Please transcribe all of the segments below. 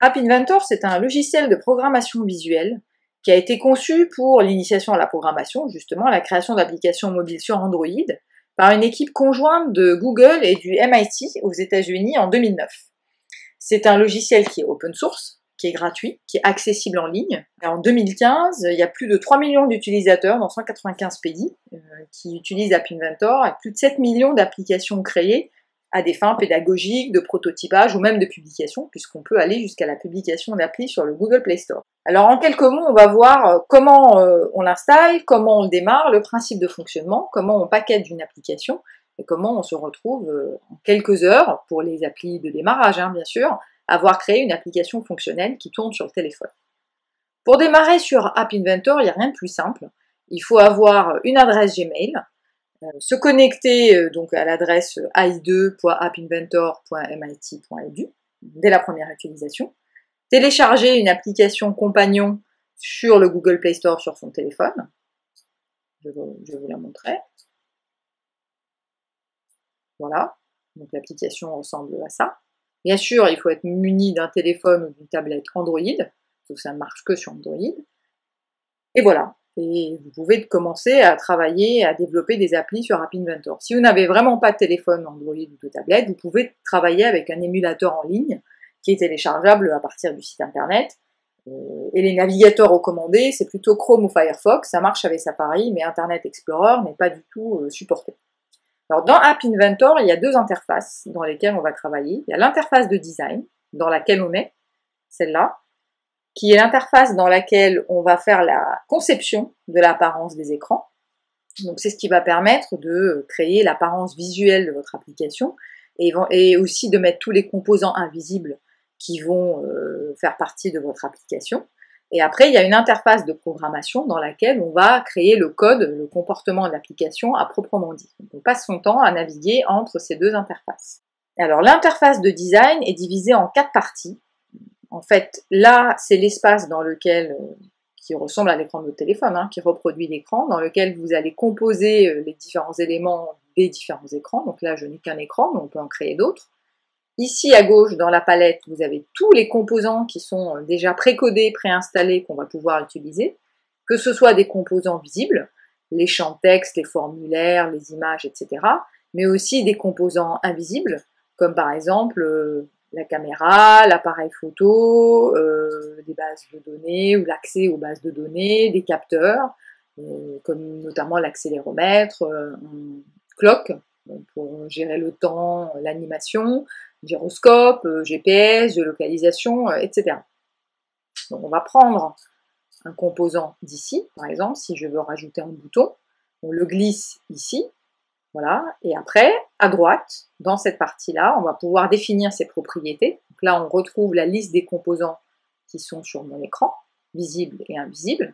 App Inventor, c'est un logiciel de programmation visuelle qui a été conçu pour l'initiation à la programmation, justement la création d'applications mobiles sur Android, par une équipe conjointe de Google et du MIT aux États-Unis en 2009. C'est un logiciel qui est open source, qui est gratuit, qui est accessible en ligne. Et en 2015, il y a plus de 3 millions d'utilisateurs dans 195 pays qui utilisent App Inventor, et plus de 7 millions d'applications créées à des fins pédagogiques, de prototypage ou même de publication, puisqu'on peut aller jusqu'à la publication d'applis sur le Google Play Store. Alors en quelques mots, on va voir comment on l'installe, comment on le démarre, le principe de fonctionnement, comment on package une application et comment on se retrouve en quelques heures, pour les applis de démarrage bien sûr, avoir créé une application fonctionnelle qui tourne sur le téléphone. Pour démarrer sur App Inventor, il n'y a rien de plus simple. Il faut avoir une adresse Gmail, se connecter donc à l'adresse i2.appinventor.mit.edu dès la première utilisation, télécharger une application compagnon sur le Google Play Store sur son téléphone. Je vais vous la montrer. Voilà, donc l'application ressemble à ça. Bien sûr, il faut être muni d'un téléphone ou d'une tablette Android, sauf que ça ne marche que sur Android. Et voilà, et vous pouvez commencer à travailler, à développer des applis sur App Inventor. Si vous n'avez vraiment pas de téléphone Android ou de tablette, vous pouvez travailler avec un émulateur en ligne qui est téléchargeable à partir du site internet. Et les navigateurs recommandés, c'est plutôt Chrome ou Firefox, ça marche avec Safari, mais Internet Explorer n'est pas du tout supporté. Alors dans App Inventor, il y a deux interfaces dans lesquelles on va travailler. Il y a l'interface de design, dans laquelle on est, celle-là, qui est l'interface dans laquelle on va faire la conception de l'apparence des écrans. Donc c'est ce qui va permettre de créer l'apparence visuelle de votre application et aussi de mettre tous les composants invisibles qui vont faire partie de votre application. Et après, il y a une interface de programmation dans laquelle on va créer le code, le comportement de l'application à proprement dit. Donc on passe son temps à naviguer entre ces deux interfaces. Alors l'interface de design est divisée en 4 parties. En fait, là, c'est l'espace dans lequel, qui ressemble à l'écran de votre téléphone, qui reproduit l'écran, dans lequel vous allez composer les différents éléments des différents écrans. Donc là, je n'ai qu'un écran, mais on peut en créer d'autres. Ici, à gauche, dans la palette, vous avez tous les composants qui sont déjà précodés, préinstallés, qu'on va pouvoir utiliser, que ce soit des composants visibles, les champs de texte, les formulaires, les images, etc., mais aussi des composants invisibles, comme par exemple la caméra, l'appareil photo, des bases de données ou l'accès aux bases de données, des capteurs, comme notamment l'accéléromètre, un clock pour gérer le temps, l'animation, gyroscope, GPS, géolocalisation, etc. Donc on va prendre un composant d'ici, par exemple, si je veux rajouter un bouton, on le glisse ici, voilà, et après, à droite, dans cette partie-là, on va pouvoir définir ses propriétés. Donc là, on retrouve la liste des composants qui sont sur mon écran, visibles et invisibles.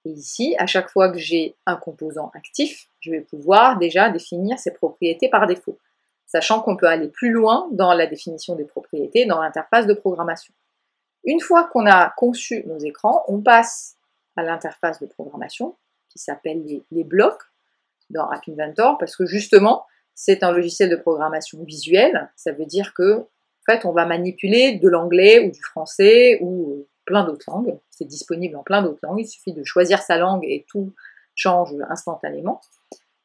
Et ici, à chaque fois que j'ai un composant actif, je vais pouvoir déjà définir ses propriétés par défaut, sachant qu'on peut aller plus loin dans la définition des propriétés dans l'interface de programmation. Une fois qu'on a conçu nos écrans, on passe à l'interface de programmation qui s'appelle les blocs dans App Inventor, parce que justement, c'est un logiciel de programmation visuelle. Ça veut dire que, en fait, on va manipuler de l'anglais ou du français ou plein d'autres langues. C'est disponible en plein d'autres langues. Il suffit de choisir sa langue et tout change instantanément.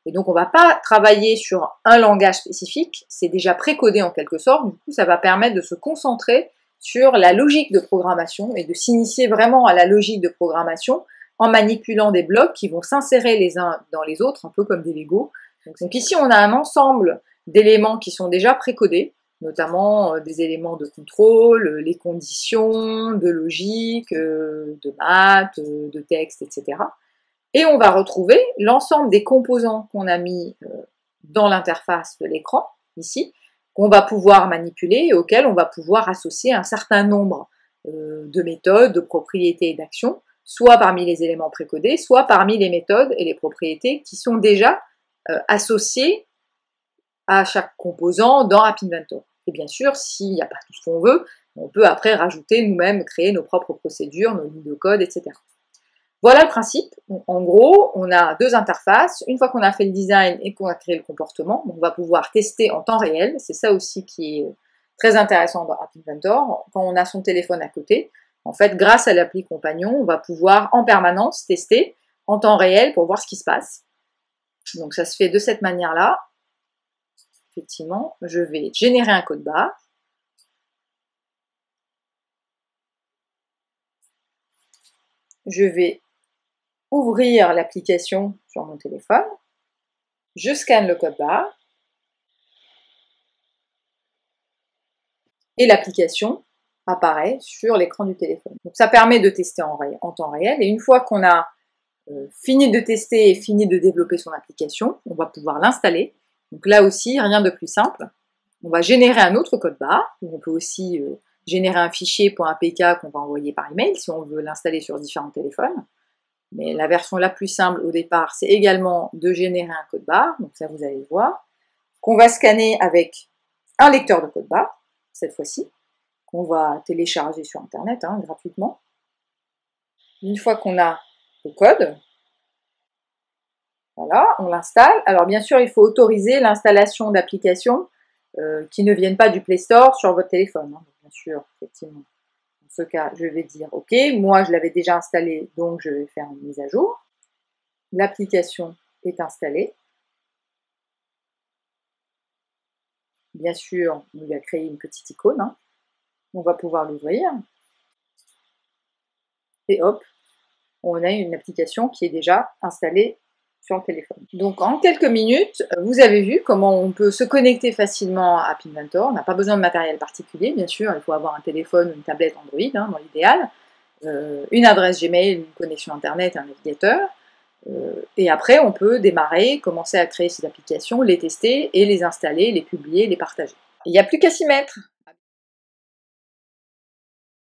Et donc, on ne va pas travailler sur un langage spécifique. C'est déjà précodé en quelque sorte. Du coup, ça va permettre de se concentrer sur la logique de programmation et de s'initier vraiment à la logique de programmation en manipulant des blocs qui vont s'insérer les uns dans les autres, un peu comme des Lego. Donc ici, on a un ensemble d'éléments qui sont déjà précodés, notamment des éléments de contrôle, les conditions, de logique, de maths, de texte, etc. Et on va retrouver l'ensemble des composants qu'on a mis dans l'interface de l'écran, ici, qu'on va pouvoir manipuler et auxquels on va pouvoir associer un certain nombre de méthodes, de propriétés et d'actions, soit parmi les éléments précodés, soit parmi les méthodes et les propriétés qui sont déjà associées à chaque composant dans App Inventor. Et bien sûr, s'il n'y a pas tout ce qu'on veut, on peut après rajouter nous-mêmes, créer nos propres procédures, nos lignes de code, etc. Voilà le principe. En gros, on a deux interfaces. Une fois qu'on a fait le design et qu'on a créé le comportement, on va pouvoir tester en temps réel. C'est ça aussi qui est Très intéressant dans App Inventor, quand on a son téléphone à côté, en fait, grâce à l'appli Compagnon, on va pouvoir en permanence tester en temps réel pour voir ce qui se passe. Donc ça se fait de cette manière-là. Effectivement, je vais générer un code barre. Je vais ouvrir l'application sur mon téléphone. Je scanne le code barre. Et l'application apparaît sur l'écran du téléphone. Donc ça permet de tester en temps réel. Et une fois qu'on a fini de tester et fini de développer son application, on va pouvoir l'installer. Donc là aussi, rien de plus simple. On va générer un autre code barre. On peut aussi générer un fichier .apk qu'on va envoyer par email si on veut l'installer sur différents téléphones. Mais la version la plus simple au départ, c'est également de générer un code barre. Donc ça, vous allez le voir. Qu'on va scanner avec un lecteur de code barre, cette fois-ci, qu'on va télécharger sur Internet gratuitement. Une fois qu'on a le code, voilà, on l'installe. Alors bien sûr, il faut autoriser l'installation d'applications qui ne viennent pas du Play Store sur votre téléphone. Bien sûr, effectivement. Dans ce cas, je vais dire OK. Moi, je l'avais déjà installé, donc je vais faire une mise à jour. L'application est installée. Bien sûr, on lui a créé une petite icône. On va pouvoir l'ouvrir. Et hop, on a une application qui est déjà installée sur le téléphone. Donc en quelques minutes, vous avez vu comment on peut se connecter facilement à App Inventor. On n'a pas besoin de matériel particulier, bien sûr, il faut avoir un téléphone ou une tablette Android dans l'idéal, une adresse Gmail, une connexion Internet, un navigateur. Et après, on peut démarrer, commencer à créer ces applications, les tester et les installer, les publier, les partager. Il n'y a plus qu'à s'y mettre.